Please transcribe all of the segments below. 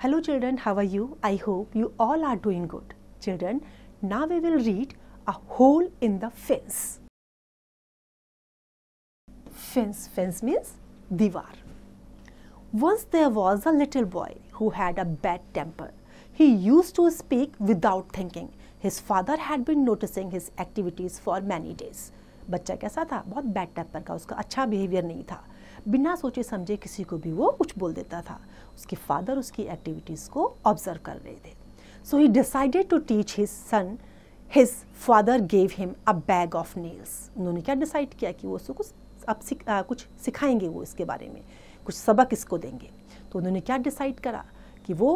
Hello children, how are you? I hope you all are doing good. Children, now we will read a hole in the fence. Fence means diwar. Once there was a little boy who had a bad temper. He used to speak without thinking. His father had been noticing his activities for many days. बच्चा कैसा था? बहुत bad temper का, उसका अच्छा behaviour नहीं था. बिना सोचे समझे किसी को भी वो कुछ बोल देता था. उसके फादर उसकी एक्टिविटीज़ को ऑब्जर्व कर रहे थे. So he decided to teach his son. His father gave him a bag of nails. उन्होंने क्या डिसाइड किया कि वो उसको कुछ सिखाएंगे, वो इसके बारे में कुछ सबक इसको देंगे. तो उन्होंने क्या डिसाइड करा कि वो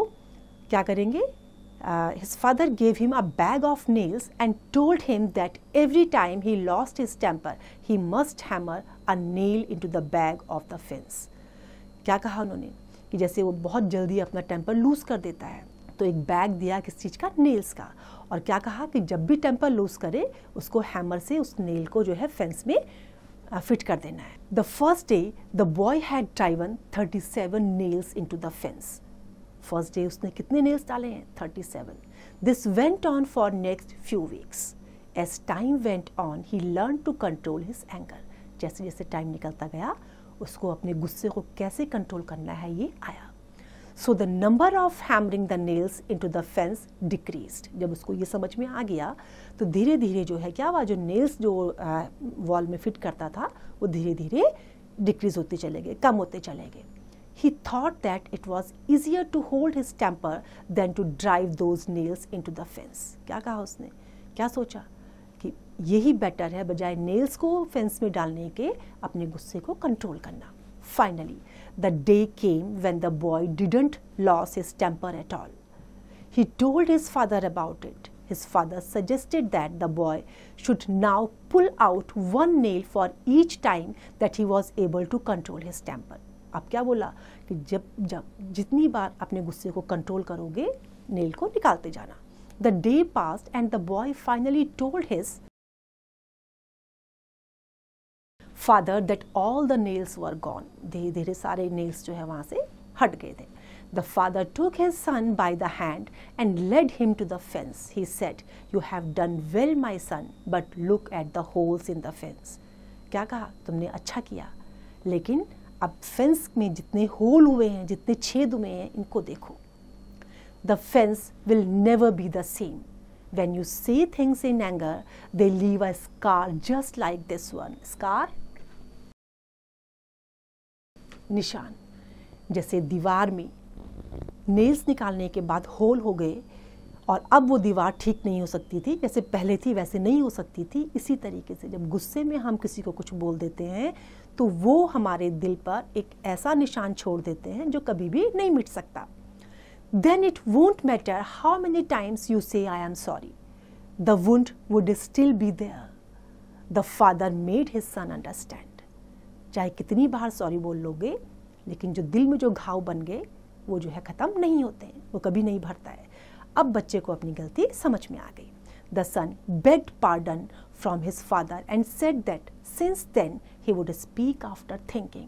क्या करेंगे. His father gave him a bag of nails and told him that every time he lost his temper, he must hammer a nail into the bag of the fence. क्या कहा उन्होंने कि जैसे वो बहुत जल्दी अपना टेम्पर लूज कर देता है, तो एक बैग दिया किस चीज़ का, नेल्स का. और क्या कहा कि जब भी टेम्पर लूज करे उसको हैमर से उस नेल को जो है फेंस में फिट कर देना है. The first day the boy had driven 37 nails into the fence. First day उसने कितने नेल्स डाले हैं? 37. This went on for next few weeks. As time went on he learn to control his anger. जैसे जैसे time निकलता गया उसको अपने गुस्से को कैसे कंट्रोल करना है ये आया. So the number of hammering the nails into the fence decreased. जब उसको ये समझ में आ गया तो धीरे धीरे जो है क्या हुआ, जो नेल्स जो वॉल में फिट करता था वो धीरे धीरे डिक्रीज होते चले गए, कम होते चले गए. He thought that it was easier to hold his temper than to drive those nails into the fence. क्या कहा उसने, क्या सोचा कि यही बेटर है बजाय नेल्स को फेंस में डालने के अपने गुस्से को कंट्रोल करना. Finally, the day came when the boy didn't lose his temper at all. He told his father about it. His father suggested that the boy should now pull out one nail for each time that he was able to control his temper. अब क्या बोला कि जब जितनी बार अपने गुस्से को control करोगे नेल को निकालते जाना. The day passed and the boy finally told his father that all the nails were gone. धीरे धीरे सारे नेल्स जो है वहां से हट गए थे. The father took his son by the hand and led him to the fence. He said, you have done well my son, but look at the holes in the fence. क्या कहा, तुमने अच्छा किया, लेकिन अब फेंस में जितने whole हुए हैं, जितने छेद हुए हैं, इनको देखो. The fence will never be the same. When you say things in anger they leave a scar just like this one. Scar निशान. जैसे दीवार में नेल्स निकालने के बाद होल हो गए और अब वो दीवार ठीक नहीं हो सकती थी, जैसे पहले थी वैसे नहीं हो सकती थी. इसी तरीके से जब गुस्से में हम किसी को कुछ बोल देते हैं तो वो हमारे दिल पर एक ऐसा निशान छोड़ देते हैं जो कभी भी नहीं मिट सकता. Then it won't matter how many times you say I am sorry. The wound would still be there. The father made his son understand. चाहे कितनी बार सॉरी बोल लोगे, लेकिन जो दिल में जो घाव बन गए वो जो है ख़त्म नहीं होते हैं, वो कभी नहीं भरता है. अब बच्चे को अपनी गलती समझ में आ गई. The son begged pardon from his father and said that since then he would speak after thinking.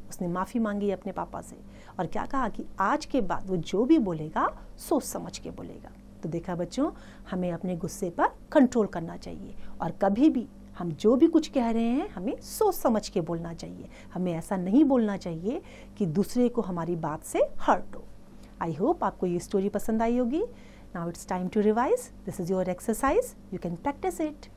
उसने माफ़ी मांगी अपने पापा से और क्या कहा कि आज के बाद वो जो भी बोलेगा सोच समझ के बोलेगा. तो देखा बच्चों, हमें अपने गुस्से पर कंट्रोल करना चाहिए और कभी भी हम जो भी कुछ कह रहे हैं हमें सोच समझ के बोलना चाहिए. हमें ऐसा नहीं बोलना चाहिए कि दूसरे को हमारी बात से हर्ट हो. आई होप आपको ये स्टोरी पसंद आई होगी. Now it's time to revise. This is your exercise. You can practice it.